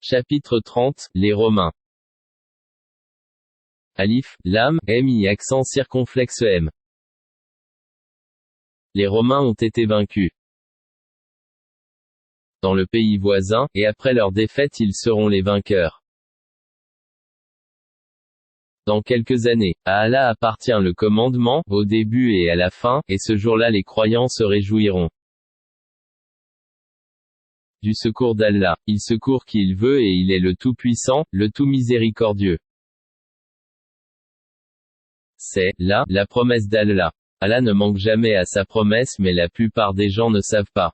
Chapitre 30, les Romains. Alif, lam, mi accent circonflexe m. Les Romains ont été vaincus dans le pays voisin, et après leur défaite ils seront les vainqueurs. Dans quelques années, à Allah appartient le commandement, au début et à la fin, et ce jour-là les croyants se réjouiront du secours d'Allah. Il secourt qui il veut et il est le Tout-Puissant, le Tout-Miséricordieux. C'est, là, la promesse d'Allah. Allah ne manque jamais à sa promesse mais la plupart des gens ne savent pas.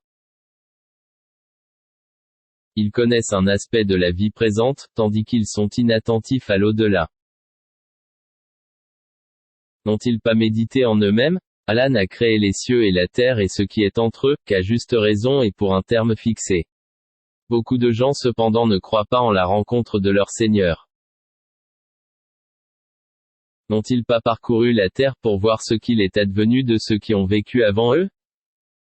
Ils connaissent un aspect de la vie présente, tandis qu'ils sont inattentifs à l'au-delà. N'ont-ils pas médité en eux-mêmes? Allah n'a créé les cieux et la terre et ce qui est entre eux, qu'à juste raison et pour un terme fixé. Beaucoup de gens cependant ne croient pas en la rencontre de leur Seigneur. N'ont-ils pas parcouru la terre pour voir ce qu'il est advenu de ceux qui ont vécu avant eux?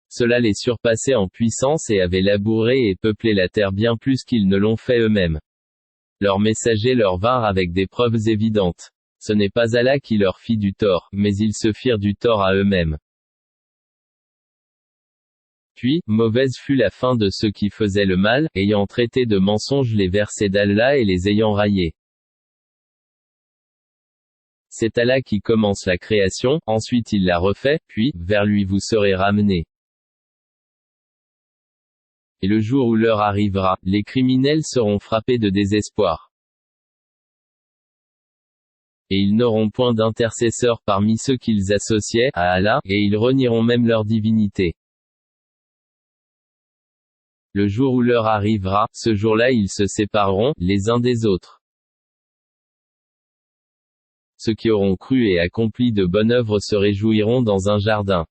Cela les surpassait en puissance et avait labouré et peuplé la terre bien plus qu'ils ne l'ont fait eux-mêmes. Leurs messagers leur vinrent avec des preuves évidentes. Ce n'est pas Allah qui leur fit du tort, mais ils se firent du tort à eux-mêmes. Puis, mauvaise fut la fin de ceux qui faisaient le mal, ayant traité de mensonges les versets d'Allah et les ayant raillés. C'est Allah qui commence la création, ensuite il la refait, puis, vers lui vous serez ramenés. Et le jour où l'heure arrivera, les criminels seront frappés de désespoir. Et ils n'auront point d'intercesseurs parmi ceux qu'ils associaient à Allah, et ils renieront même leur divinité. Le jour où l'heure arrivera, ce jour-là ils se sépareront, les uns des autres. Ceux qui auront cru et accompli de bonnes œuvres se réjouiront dans un jardin.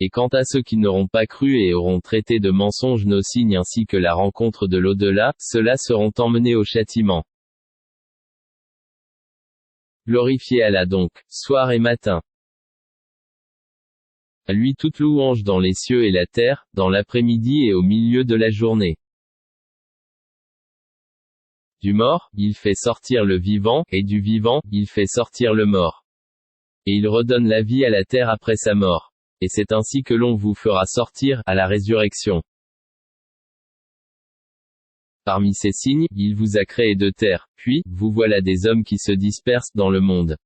Et quant à ceux qui n'auront pas cru et auront traité de mensonges nos signes ainsi que la rencontre de l'au-delà, ceux-là seront emmenés au châtiment. Glorifiez Allah donc, soir et matin. À lui toute louange dans les cieux et la terre, dans l'après-midi et au milieu de la journée. Du mort, il fait sortir le vivant, et du vivant, il fait sortir le mort. Et il redonne la vie à la terre après sa mort. Et c'est ainsi que l'on vous fera sortir, à la résurrection. Parmi ces signes, il vous a créé de terre, puis, vous voilà des hommes qui se dispersent dans le monde.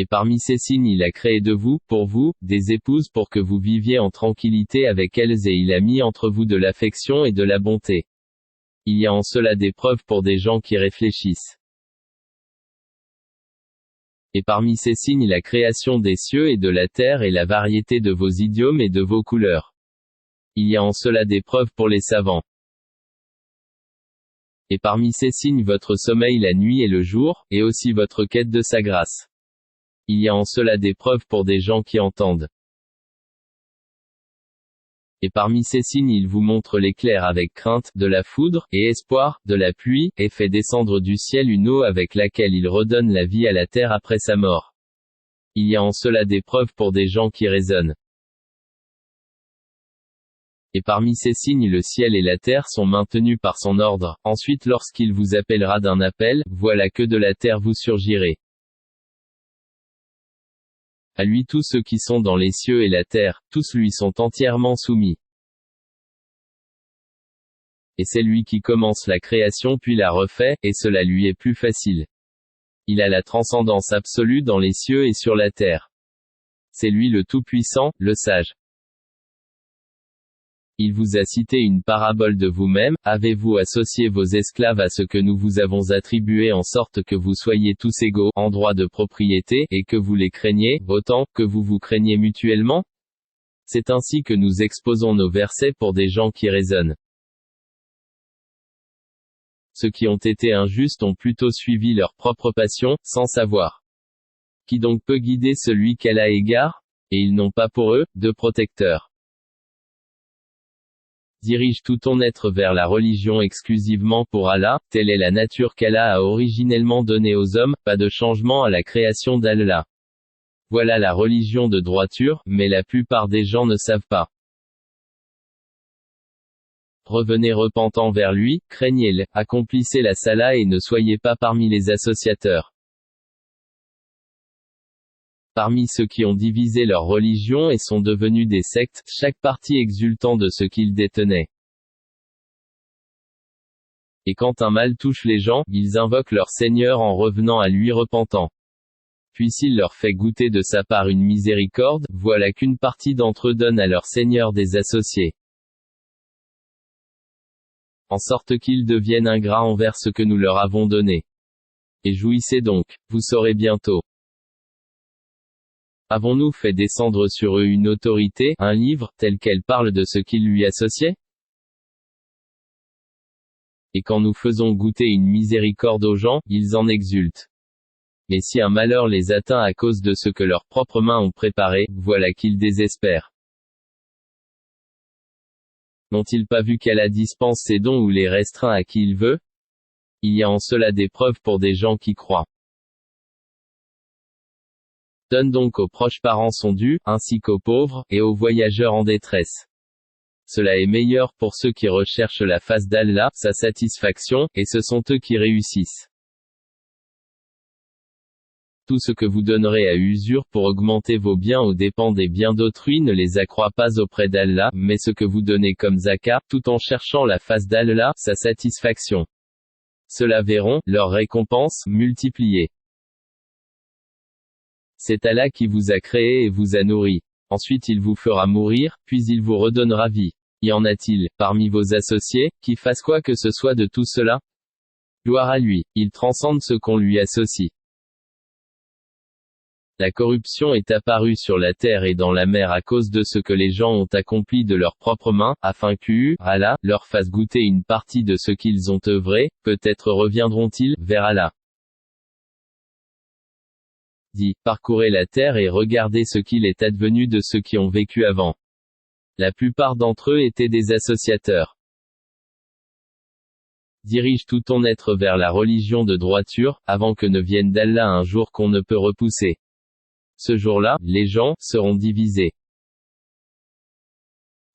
Et parmi ces signes il a créé de vous, pour vous, des épouses pour que vous viviez en tranquillité avec elles et il a mis entre vous de l'affection et de la bonté. Il y a en cela des preuves pour des gens qui réfléchissent. Et parmi ces signes la création des cieux et de la terre et la variété de vos idiomes et de vos couleurs. Il y a en cela des preuves pour les savants. Et parmi ces signes votre sommeil la nuit et le jour, et aussi votre quête de sa grâce. Il y a en cela des preuves pour des gens qui entendent. Et parmi ces signes il vous montre l'éclair avec crainte, de la foudre, et espoir, de la pluie, et fait descendre du ciel une eau avec laquelle il redonne la vie à la terre après sa mort. Il y a en cela des preuves pour des gens qui raisonnent. Et parmi ces signes le ciel et la terre sont maintenus par son ordre, ensuite lorsqu'il vous appellera d'un appel, voilà que de la terre vous surgirez. À lui tous ceux qui sont dans les cieux et la terre, tous lui sont entièrement soumis. Et c'est lui qui commence la création puis la refait, et cela lui est plus facile. Il a la transcendance absolue dans les cieux et sur la terre. C'est lui le Tout-Puissant, le Sage. Il vous a cité une parabole de vous-même, avez-vous associé vos esclaves à ce que nous vous avons attribué en sorte que vous soyez tous égaux, en droit de propriété, et que vous les craigniez, autant, que vous vous craignez mutuellement? C'est ainsi que nous exposons nos versets pour des gens qui raisonnent. Ceux qui ont été injustes ont plutôt suivi leur propre passion, sans savoir. Qui donc peut guider celui qu'Allah égare? Et ils n'ont pas pour eux, de protecteur. Dirige tout ton être vers la religion exclusivement pour Allah, telle est la nature qu'Allah a originellement donnée aux hommes, pas de changement à la création d'Allah. Voilà la religion de droiture, mais la plupart des gens ne savent pas. revenez repentant vers lui, craignez-le, accomplissez la salah et ne soyez pas parmi les associateurs. Parmi ceux qui ont divisé leur religion et sont devenus des sectes, chaque parti exultant de ce qu'ils détenaient. Et quand un mal touche les gens, ils invoquent leur Seigneur en revenant à lui repentant. Puis s'il leur fait goûter de sa part une miséricorde, voilà qu'une partie d'entre eux donne à leur Seigneur des associés. En sorte qu'ils deviennent ingrats envers ce que nous leur avons donné. Et jouissez donc, vous saurez bientôt. Avons-nous fait descendre sur eux une autorité, un livre, tel qu'elle parle de ce qu'ils lui associaient? Et quand nous faisons goûter une miséricorde aux gens, ils en exultent. Mais si un malheur les atteint à cause de ce que leurs propres mains ont préparé, voilà qu'ils désespèrent. N'ont-ils pas vu qu'Allah dispense ses dons ou les restreint à qui il veut? Il y a en cela des preuves pour des gens qui croient. Donne donc aux proches parents son dû, ainsi qu'aux pauvres, et aux voyageurs en détresse. Cela est meilleur pour ceux qui recherchent la face d'Allah, sa satisfaction, et ce sont eux qui réussissent. Tout ce que vous donnerez à usure pour augmenter vos biens aux dépens des biens d'autrui ne les accroît pas auprès d'Allah, mais ce que vous donnez comme zakat, tout en cherchant la face d'Allah, sa satisfaction. Ceux-là verront leur récompense multipliée. C'est Allah qui vous a créé et vous a nourri. Ensuite il vous fera mourir, puis il vous redonnera vie. Y en a-t-il, parmi vos associés, qui fassent quoi que ce soit de tout cela? Gloire à lui, il transcende ce qu'on lui associe. La corruption est apparue sur la terre et dans la mer à cause de ce que les gens ont accompli de leurs propres mains, afin que Allah leur fasse goûter une partie de ce qu'ils ont œuvré, peut-être reviendront-ils vers Allah. Dit, parcourez la terre et regardez ce qu'il est advenu de ceux qui ont vécu avant. La plupart d'entre eux étaient des associateurs. Dirige tout ton être vers la religion de droiture, avant que ne vienne d'Allah un jour qu'on ne peut repousser. Ce jour-là, les gens seront divisés.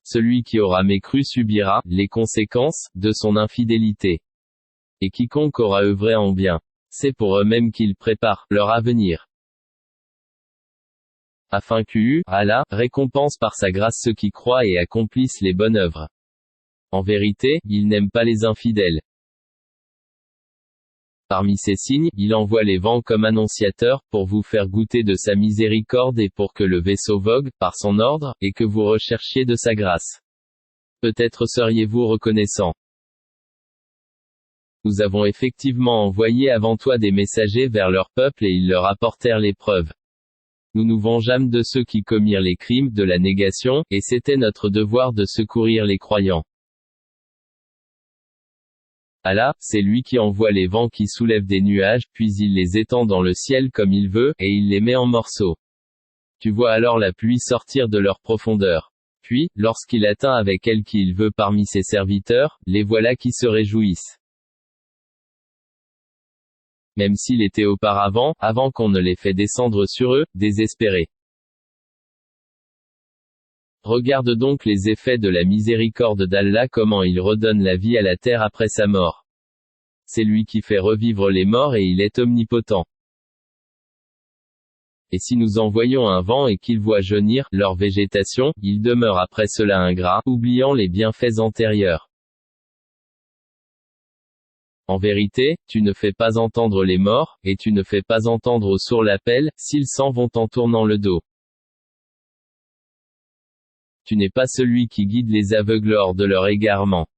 Celui qui aura mécru subira les conséquences de son infidélité. Et quiconque aura œuvré en bien, c'est pour eux-mêmes qu'ils préparent leur avenir. Afin que Allah récompense par sa grâce ceux qui croient et accomplissent les bonnes œuvres. En vérité, il n'aime pas les infidèles. Parmi ces signes, il envoie les vents comme annonciateurs, pour vous faire goûter de sa miséricorde et pour que le vaisseau vogue, par son ordre, et que vous recherchiez de sa grâce. Peut-être seriez-vous reconnaissant. Nous avons effectivement envoyé avant toi des messagers vers leur peuple et ils leur apportèrent les preuves. Nous nous vengeâmes de ceux qui commirent les crimes de la négation, et c'était notre devoir de secourir les croyants. Allah, c'est lui qui envoie les vents qui soulèvent des nuages, puis il les étend dans le ciel comme il veut, et il les met en morceaux. Tu vois alors la pluie sortir de leur profondeur. Puis, lorsqu'il atteint avec elle qui il veut parmi ses serviteurs, les voilà qui se réjouissent. Même s'il était auparavant, avant qu'on ne les fait descendre sur eux, désespérés. Regarde donc les effets de la miséricorde d'Allah, comment il redonne la vie à la terre après sa mort. C'est lui qui fait revivre les morts et il est omnipotent. Et si nous envoyons un vent et qu'il voit jaunir leur végétation, il demeure après cela ingrat, oubliant les bienfaits antérieurs. En vérité, tu ne fais pas entendre les morts, et tu ne fais pas entendre aux sourds l'appel, s'ils s'en vont en tournant le dos. Tu n'es pas celui qui guide les aveugles hors de leur égarement.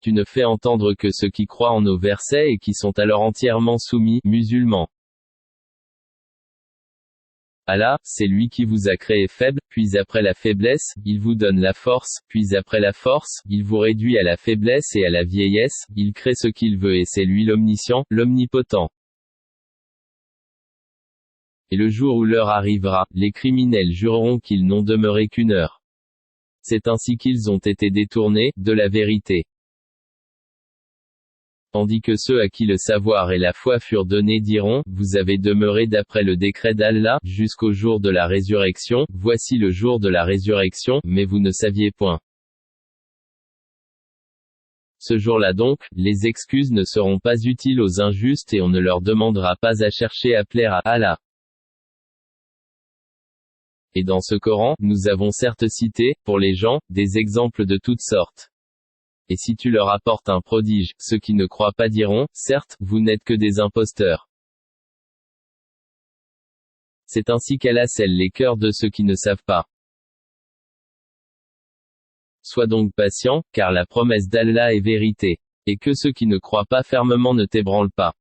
Tu ne fais entendre que ceux qui croient en nos versets et qui sont alors entièrement soumis, musulmans. Allah, c'est lui qui vous a créé faible, puis après la faiblesse, il vous donne la force, puis après la force, il vous réduit à la faiblesse et à la vieillesse, il crée ce qu'il veut et c'est lui l'omniscient, l'omnipotent. Et le jour où l'heure arrivera, les criminels jureront qu'ils n'ont demeuré qu'une heure. C'est ainsi qu'ils ont été détournés de la vérité. Tandis que ceux à qui le savoir et la foi furent donnés diront, vous avez demeuré d'après le décret d'Allah, jusqu'au jour de la résurrection, voici le jour de la résurrection, mais vous ne saviez point. Ce jour-là donc, les excuses ne seront pas utiles aux injustes et on ne leur demandera pas à chercher à plaire à Allah. Et dans ce Coran, nous avons certes cité, pour les gens, des exemples de toutes sortes. Et si tu leur apportes un prodige, ceux qui ne croient pas diront, certes, vous n'êtes que des imposteurs. C'est ainsi qu'Allah scelle les cœurs de ceux qui ne savent pas. Sois donc patient, car la promesse d'Allah est vérité. Et que ceux qui ne croient pas fermement ne t'ébranlent pas.